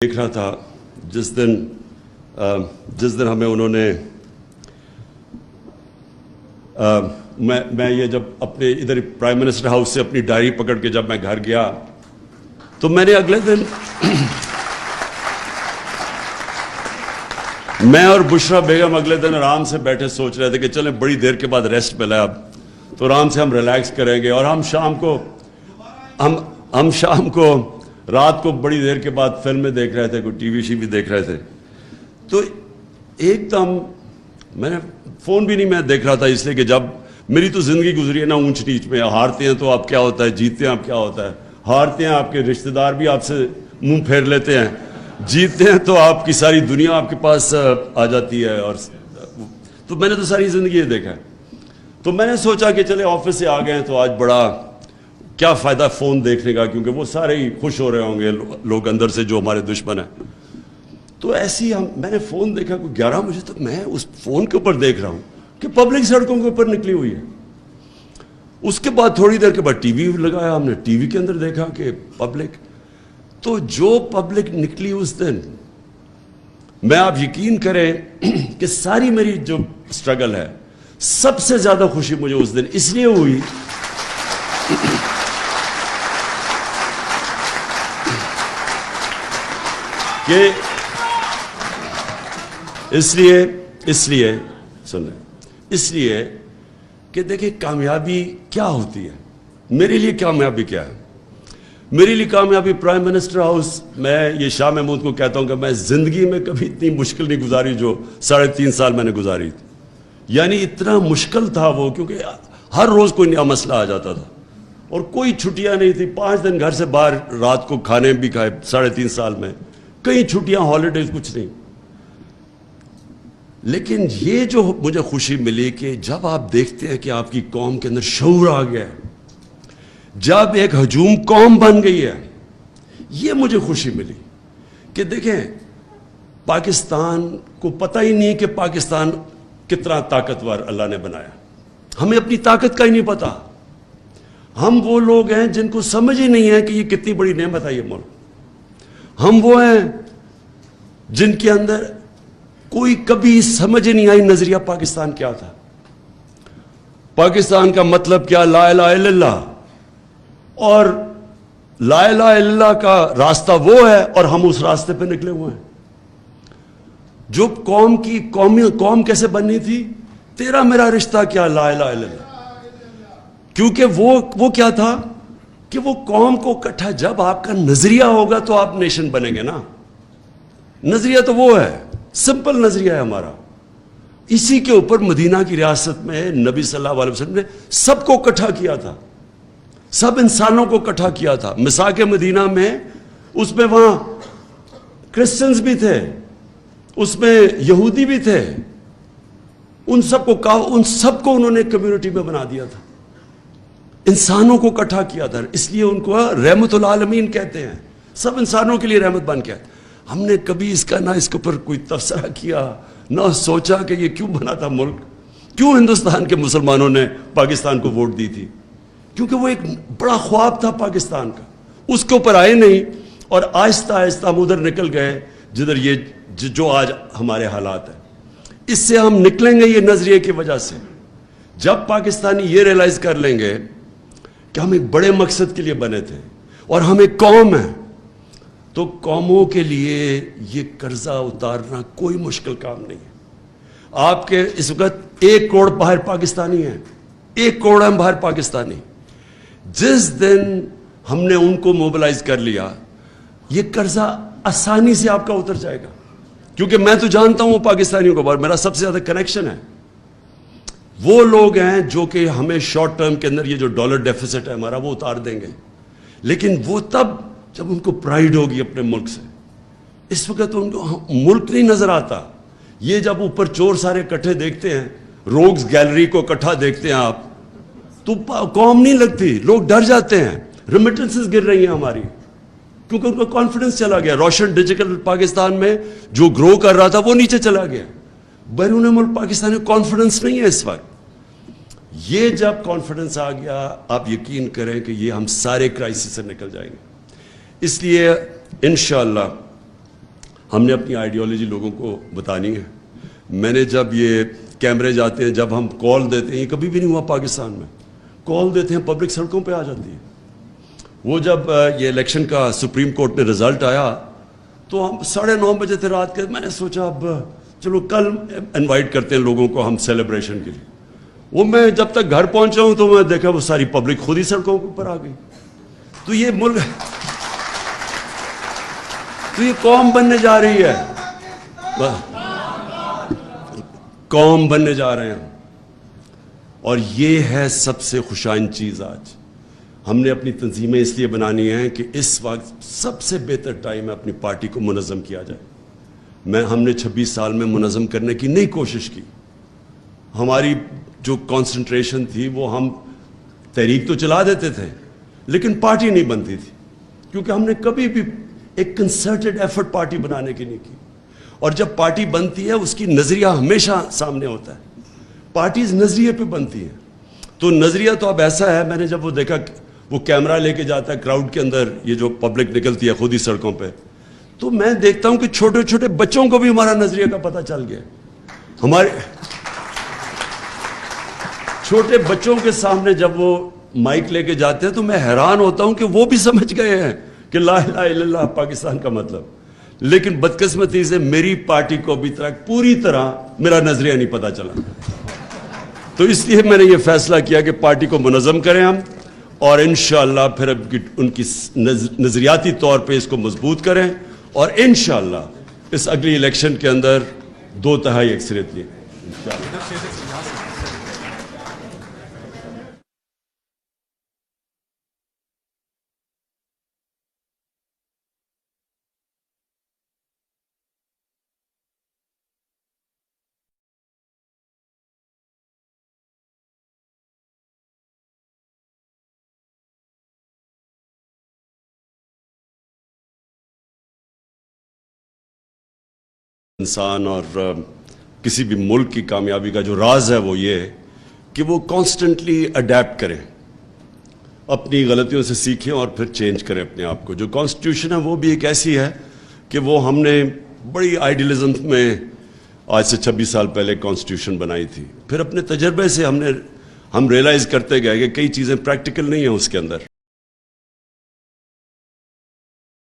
دیکھ رہا تھا جس دن ہمیں انہوں نے میں یہ جب اپنے ادھر پرائم منسٹر ہاؤس سے اپنی ڈائری پکڑ کے جب میں گھر گیا تو میں نے اگلے دن میں اور بشرا بیگم اگلے دن آرام سے بیٹھے سوچ رہے تھے کہ چلیں بڑی دیر کے بعد ریسٹ ملا اب تو آرام سے ہم ریلیکس کریں گے، اور ہم شام کو رات کو بڑی دیر کے بعد فلمیں دیکھ رہے تھے، کوئی ٹی وی بھی دیکھ رہے تھے، تو ایک دم میں نے فون بھی نہیں میں دیکھ رہا تھا، اس لیے کہ جب میری تو زندگی گزری ہے نا اونچ نیچ میں، ہارتے ہیں تو آپ کیا ہوتا ہے، جیتتے ہیں آپ کیا ہوتا ہے، ہارتے ہیں آپ کے رشتہ دار بھی آپ سے منہ پھیر لیتے ہیں، جیتتے ہیں تو آپ کی ساری دنیا آپ کے پاس آ جاتی ہے، اور تو میں نے تو ساری زندگی یہ دیکھا ہے، تو میں نے سوچا کہ چلے آفس سے آ گئے ہیں تو آج بڑا کیا فائدہ فون دیکھنے کا، کیونکہ وہ سارے ہی خوش ہو رہے ہوں گے لوگ اندر سے جو ہمارے دشمن ہیں، تو ایسی میں نے فون دیکھا کوئی 11 بجے تک میں اس فون کے اوپر دیکھ رہا ہوں کہ پبلک سڑکوں کے اوپر نکلی ہوئی ہے۔ اس کے بعد تھوڑی دیر کے بعد ٹی وی لگایا، ہم نے ٹی وی کے اندر دیکھا کہ پبلک، تو جو پبلک نکلی اس دن، میں آپ یقین کریں کہ ساری میری جو سٹرگل ہے سب سے زیادہ خوشی مجھے اس دن اس لیے ہوئی کہ اس لیے کہ دیکھیں کامیابی کیا ہوتی ہے، میرے لیے کامیابی کیا ہے، میرے لیے کامیابی پرائم منسٹر ہاؤس، میں یہ شاہ محمود کو کہتا ہوں کہ میں زندگی میں کبھی اتنی مشکل نہیں گزاری جو 3.5 سال میں نے گزاری تھی، یعنی اتنا مشکل تھا وہ، کیونکہ ہر روز کوئی نیا مسئلہ آ جاتا تھا اور کوئی چھٹیاں نہیں تھی، 5 دن گھر سے باہر رات کو کھانے بھی کھائے 3.5 سال میں، کئی چھٹیاں ہالیڈیز کچھ نہیں، لیکن یہ جو مجھے خوشی ملی کہ جب آپ دیکھتے ہیں کہ آپ کی قوم کے اندر شعور آ گیا ہے، جب ایک ہجوم قوم بن گئی ہے، یہ مجھے خوشی ملی کہ دیکھیں پاکستان کو پتہ ہی نہیں کہ پاکستان کتنا طاقتور اللہ نے بنایا، ہمیں اپنی طاقت کا ہی نہیں پتا، ہم وہ لوگ ہیں جن کو سمجھ ہی نہیں ہے کہ یہ کتنی بڑی نعمت ہے یہ ملک، ہم وہ ہیں جن کے اندر کوئی کبھی سمجھ نہیں آئی نظریہ پاکستان کیا تھا، پاکستان کا مطلب کیا، لا الہ الا اللہ، اور لا الہ الا اللہ کا راستہ وہ ہے اور ہم اس راستے پہ نکلے ہوئے ہیں۔ جو قوم کیسے بننی تھی، تیرا میرا رشتہ کیا، لا الہ الا اللہ، کیونکہ وہ کیا تھا کہ وہ قوم کو اکٹھا، جب آپ کا نظریہ ہوگا تو آپ نیشن بنیں گے نا، نظریہ تو وہ ہے، سمپل نظریہ ہے ہمارا، اسی کے اوپر مدینہ کی ریاست میں نبی صلی اللہ علیہ وسلم نے سب کو اکٹھا کیا تھا، سب انسانوں کو اکٹھا کیا تھا، مساق مدینہ میں، اس میں وہاں کرسچنز بھی تھے، اس میں یہودی بھی تھے، ان سب کو انہوں نے کمیونٹی میں بنا دیا تھا، انسانوں کو اکٹھا کیا تھا، اس لیے ان کو رحمت العالمین کہتے ہیں، سب انسانوں کے لیے رحمت بن کے آئے۔ ہم نے کبھی اس کے اوپر کوئی تبصرہ کیا، نہ سوچا کہ یہ کیوں بنا تھا ملک، کیوں ہندوستان کے مسلمانوں نے پاکستان کو ووٹ دی تھی، کیونکہ وہ ایک بڑا خواب تھا پاکستان کا، اس کے اوپر آئے نہیں، اور آہستہ آہستہ ہم ادھر نکل گئے جدھر یہ جو آج ہمارے حالات ہیں، اس سے ہم نکلیں گے یہ نظریے کی وجہ سے، جب پاکستانی یہ ریلائز کر لیں گے کہ ہم ایک بڑے مقصد کے لیے بنے تھے اور ہم ایک قوم ہیں، تو قوموں کے لیے یہ قرضہ اتارنا کوئی مشکل کام نہیں ہے۔ آپ کے اس وقت 1 کروڑ باہر پاکستانی ہیں، 1 کروڑ ہیں باہر پاکستانی، جس دن ہم نے ان کو موبلائز کر لیا، یہ قرضہ آسانی سے آپ کا اتر جائے گا، کیونکہ میں تو جانتا ہوں پاکستانیوں کو، میرا سب سے زیادہ کنیکشن ہے، وہ لوگ ہیں جو کہ ہمیں شارٹ ٹرم کے اندر یہ جو ڈالر ڈیفیسٹ ہے ہمارا وہ اتار دیں گے، لیکن وہ تب جب ان کو پرائیڈ ہوگی اپنے ملک سے، اس وقت ان کو ملک نہیں نظر آتا، یہ جب اوپر چور سارے اکٹھے دیکھتے ہیں، روگز گیلری کو اکٹھا دیکھتے ہیں آپ، تو قوم نہیں لگتی، لوگ ڈر جاتے ہیں، ریمیٹنسز گر رہی ہیں ہماری، کیونکہ ان کو کانفیڈنس چلا گیا، روشن ڈیجیٹل پاکستان میں جو گرو کر رہا تھا وہ نیچے چلا گیا، بیرون ملک پاکستان میں کانفیڈنس نہیں ہے اس وقت، یہ جب کانفیڈنس آ گیا آپ یقین کریں کہ یہ ہم سارے کرائسس سے نکل جائیں گے، اس لیے انشاءاللہ ہم نے اپنی آئیڈیالوجی لوگوں کو بتانی ہے. میں نے جب یہ کیمرے جاتے ہیں, جب ہم کال دیتے ہیں, یہ کبھی بھی نہیں ہوا پاکستان میں, کال دیتے ہیں پبلک سڑکوں پہ آ جاتی ہے. وہ جب یہ الیکشن کا سپریم کورٹ میں رزلٹ آیا تو ہم 9:30 بجے تھے رات کے. میں نے سوچا اب چلو کل انوائٹ کرتے ہیں لوگوں کو ہم سیلیبریشن کے لیے. وہ میں جب تک گھر پہنچا ہوں تو میں دیکھا وہ ساری پبلک خود ہی سڑکوں کے اوپر آ گئی. تو یہ ملک, تو یہ قوم بننے جا رہی ہے, قوم بننے جا رہے ہیں. اور یہ ہے سب سے خوشائن چیز. آج ہم نے اپنی تنظیمیں اس لیے بنانی ہیں کہ اس وقت سب سے بہتر ٹائم ہے اپنی پارٹی کو منظم کیا جائے. ہم نے 26 سال میں منظم کرنے کی نہیں کوشش کی. ہماری جو کانسنٹریشن تھی وہ ہم تحریک تو چلا دیتے تھے لیکن پارٹی نہیں بنتی تھی, کیونکہ ہم نے کبھی بھی ایک کنسرٹڈ ایفرٹ پارٹی بنانے کی نہیں کی. اور جب پارٹی بنتی ہے اس کی نظریہ ہمیشہ سامنے ہوتا ہے. پارٹیز نظریے پہ بنتی ہیں. تو نظریہ تو اب ایسا ہے, میں نے جب وہ دیکھا وہ کیمرہ لے کے جاتا ہے کراؤڈ کے اندر, یہ جو پبلک نکلتی ہے خود ہی سڑکوں پہ, تو میں دیکھتا ہوں کہ چھوٹے چھوٹے بچوں کو بھی ہمارا نظریہ کا پتہ چل گیا. ہمارے چھوٹے بچوں کے سامنے جب وہ مائک لے کے جاتے ہیں تو میں حیران ہوتا ہوں کہ وہ بھی سمجھ گئے ہیں کہ لا الہ الا اللہ پاکستان کا مطلب. لیکن بدقسمتی سے میری پارٹی کو ابھی تک پوری طرح میرا نظریہ نہیں پتہ چلا. تو اس لیے میں نے یہ فیصلہ کیا کہ پارٹی کو منظم کریں ہم, اور انشاءاللہ پھر اب ان کی نظریاتی طور پہ اس کو مضبوط کریں, اور انشاءاللہ اس اگلی الیکشن کے اندر 2/3 اکثریت لیں انشاءاللہ. انسان اور کسی بھی ملک کی کامیابی کا جو راز ہے وہ یہ ہے کہ وہ کانسٹنٹلی اڈیپٹ کریں, اپنی غلطیوں سے سیکھیں اور پھر چینج کریں اپنے آپ کو. جو کانسٹیٹیوشن ہے وہ بھی ایک ایسی ہے کہ وہ ہم نے بڑی آئیڈیلزم میں آج سے 26 سال پہلے کانسٹیٹیوشن بنائی تھی. پھر اپنے تجربے سے ہم ریئلائز کرتے گئے کہ کئی چیزیں پریکٹیکل نہیں ہیں اس کے اندر.